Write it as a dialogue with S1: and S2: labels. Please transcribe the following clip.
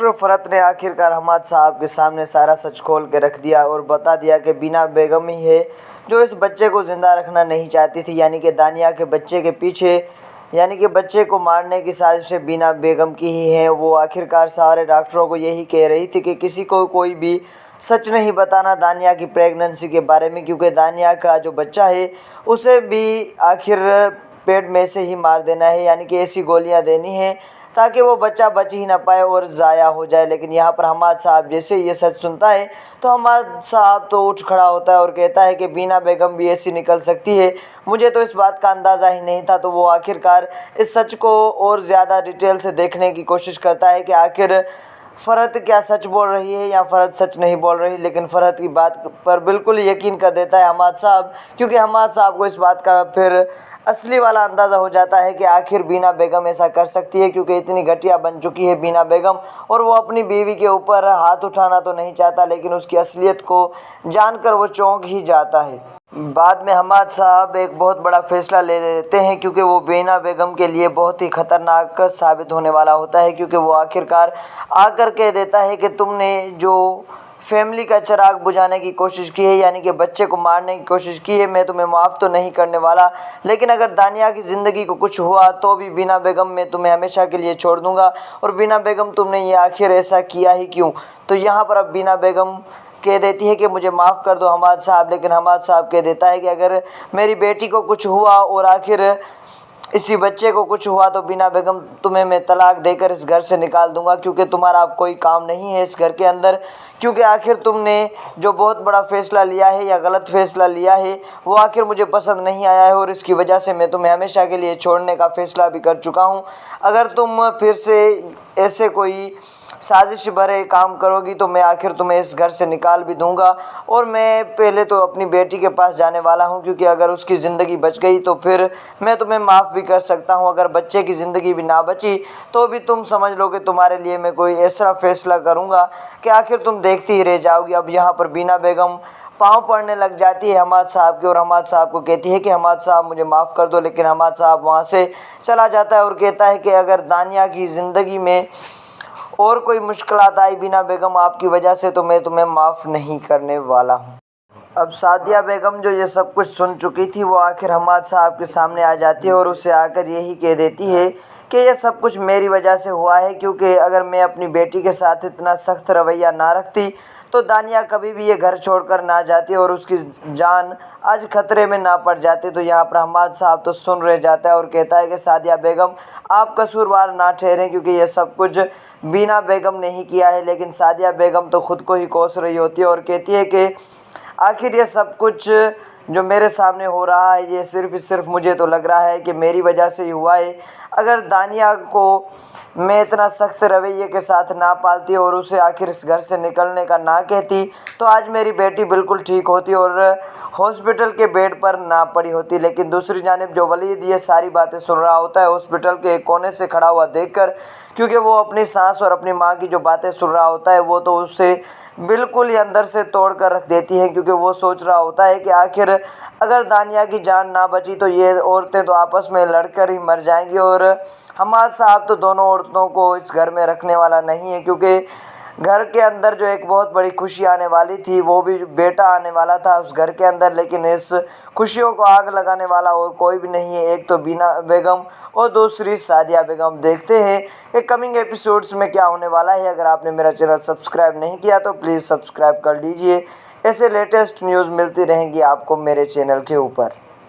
S1: Doctor फ़रत ने आखिरकार हमाद साहब के सामने सारा सच खोल के रख दिया और बता दिया कि बीना बेगम ही है जो इस बच्चे को ज़िंदा रखना नहीं चाहती थी, यानी कि दानिया के बच्चे के पीछे यानी कि बच्चे को मारने की साजिशें बीना बेगम की ही हैं। वो आखिरकार सारे डॉक्टरों को यही कह रही थी कि किसी को कोई भी सच नहीं बताना दानिया की प्रेगनेंसी के बारे में, क्योंकि दानिया का जो बच्चा है उसे भी आखिर पेट में से ही मार देना है, यानी कि ऐसी गोलियां देनी है ताकि वो बच्चा बच ही ना पाए और ज़ाया हो जाए। लेकिन यहाँ पर हमाद साहब जैसे ये सच सुनता है तो हमाद साहब तो उठ खड़ा होता है और कहता है कि बीना बेगम भी ऐसी निकल सकती है, मुझे तो इस बात का अंदाज़ा ही नहीं था। तो वो आखिरकार इस सच को और ज़्यादा डिटेल से देखने की कोशिश करता है कि आखिर फ़रत क्या सच बोल रही है या फ़रत सच नहीं बोल रही। लेकिन फ़रत की बात पर बिल्कुल यकीन कर देता है हमाद साहब, क्योंकि हमाद साहब को इस बात का फिर असली वाला अंदाज़ा हो जाता है कि आखिर बीना बेगम ऐसा कर सकती है, क्योंकि इतनी घटिया बन चुकी है बीना बेगम और वो अपनी बीवी के ऊपर हाथ उठाना तो नहीं चाहता, लेकिन उसकी असलियत को जानकर वो चौंक ही जाता है। बाद में हमाद साहब एक बहुत बड़ा फैसला ले लेते हैं, क्योंकि वो बीना बेगम के लिए बहुत ही ख़तरनाक साबित होने वाला होता है, क्योंकि वो आखिरकार आकर कह देता है कि तुमने जो फैमिली का चिराग बुझाने की कोशिश की है, यानी कि बच्चे को मारने की कोशिश की है, मैं तुम्हें माफ़ तो नहीं करने वाला, लेकिन अगर दानिया की ज़िंदगी को कुछ हुआ तो भी बीना बेगम मैं तुम्हें हमेशा के लिए छोड़ दूँगा। और बीना बेगम तुमने ये आखिर ऐसा किया ही क्यों। तो यहाँ पर अब बीना बेगम कह देती है कि मुझे माफ़ कर दो हमाद साहब, लेकिन हमाद साहब कह देता है कि अगर मेरी बेटी को कुछ हुआ और आखिर इसी बच्चे को कुछ हुआ तो बीना बेगम तुम्हें मैं तलाक देकर इस घर से निकाल दूंगा, क्योंकि तुम्हारा अब कोई काम नहीं है इस घर के अंदर, क्योंकि आखिर तुमने जो बहुत बड़ा फ़ैसला लिया है या गलत फ़ैसला लिया है वो आखिर मुझे पसंद नहीं आया है और इसकी वजह से मैं तुम्हें हमेशा के लिए छोड़ने का फ़ैसला भी कर चुका हूँ। अगर तुम फिर से ऐसे कोई साजिश भरे काम करोगी तो मैं आखिर तुम्हें इस घर से निकाल भी दूंगा। और मैं पहले तो अपनी बेटी के पास जाने वाला हूं, क्योंकि अगर उसकी ज़िंदगी बच गई तो फिर मैं तुम्हें माफ़ भी कर सकता हूं। अगर बच्चे की ज़िंदगी भी ना बची तो भी तुम समझ लो कि तुम्हारे लिए मैं कोई ऐसा फ़ैसला करूंगा कि आखिर तुम देखती ही रह जाओगी। अब यहाँ पर बीना बेगम पाँव पड़ने लग जाती है हमाद साहब के और हमाद साहब को कहती है कि हमाद साहब मुझे माफ़ कर दो, लेकिन हमाद साहब वहाँ से चला जाता है और कहता है कि अगर दानिया की ज़िंदगी में और कोई मुश्किलात आई बीना बेगम आपकी वजह से तो मैं तुम्हें माफ़ नहीं करने वाला हूँ। अब सादिया बेगम जो ये सब कुछ सुन चुकी थी वो आखिर हमाद साहब के सामने आ जाती है और उससे आकर यही कह देती है कि ये सब कुछ मेरी वजह से हुआ है, क्योंकि अगर मैं अपनी बेटी के साथ इतना सख्त रवैया ना रखती तो दानिया कभी भी ये घर छोड़कर ना जाती और उसकी जान आज खतरे में ना पड़ जाती। तो यहाँ पर हमाद साहब तो सुन रह जाता है और कहता है कि सादिया बेगम आप कसूरवार ना ठहरे, क्योंकि ये सब कुछ बीना बेगम ने ही किया है। लेकिन सादिया बेगम तो खुद को ही कोस रही होती है और कहती है कि आखिर ये सब कुछ जो मेरे सामने हो रहा है ये सिर्फ मुझे तो लग रहा है कि मेरी वजह से ही हुआ है। अगर दानिया को मैं इतना सख्त रवैये के साथ ना पालती और उसे आखिर इस घर से निकलने का ना कहती तो आज मेरी बेटी बिल्कुल ठीक होती और हॉस्पिटल के बेड पर ना पड़ी होती। लेकिन दूसरी जानिब जो वलीद ये सारी बातें सुन रहा होता है हॉस्पिटल के एक कोने से खड़ा हुआ देखकर, क्योंकि वो अपनी सास और अपनी माँ की जो बातें सुन रहा होता है वो तो उससे बिल्कुल ही अंदर से तोड़ कर रख देती है, क्योंकि वो सोच रहा होता है कि आखिर अगर दानिया की जान ना बची तो ये औरतें तो आपस में लड़कर ही मर जाएंगी और हमाद साहब तो दोनों औरतों को इस घर में रखने वाला नहीं है, क्योंकि घर के अंदर जो एक बहुत बड़ी खुशी आने वाली थी वो भी बेटा आने वाला था उस घर के अंदर। लेकिन इस खुशियों को आग लगाने वाला और कोई भी नहीं है, एक तो बीना बेगम और दूसरी सादिया बेगम। देखते हैं कि कमिंग एपिसोड्स में क्या होने वाला है। अगर आपने मेरा चैनल सब्सक्राइब नहीं किया तो प्लीज़ सब्सक्राइब कर लीजिए, ऐसे लेटेस्ट न्यूज़ मिलती रहेंगी आपको मेरे चैनल के ऊपर।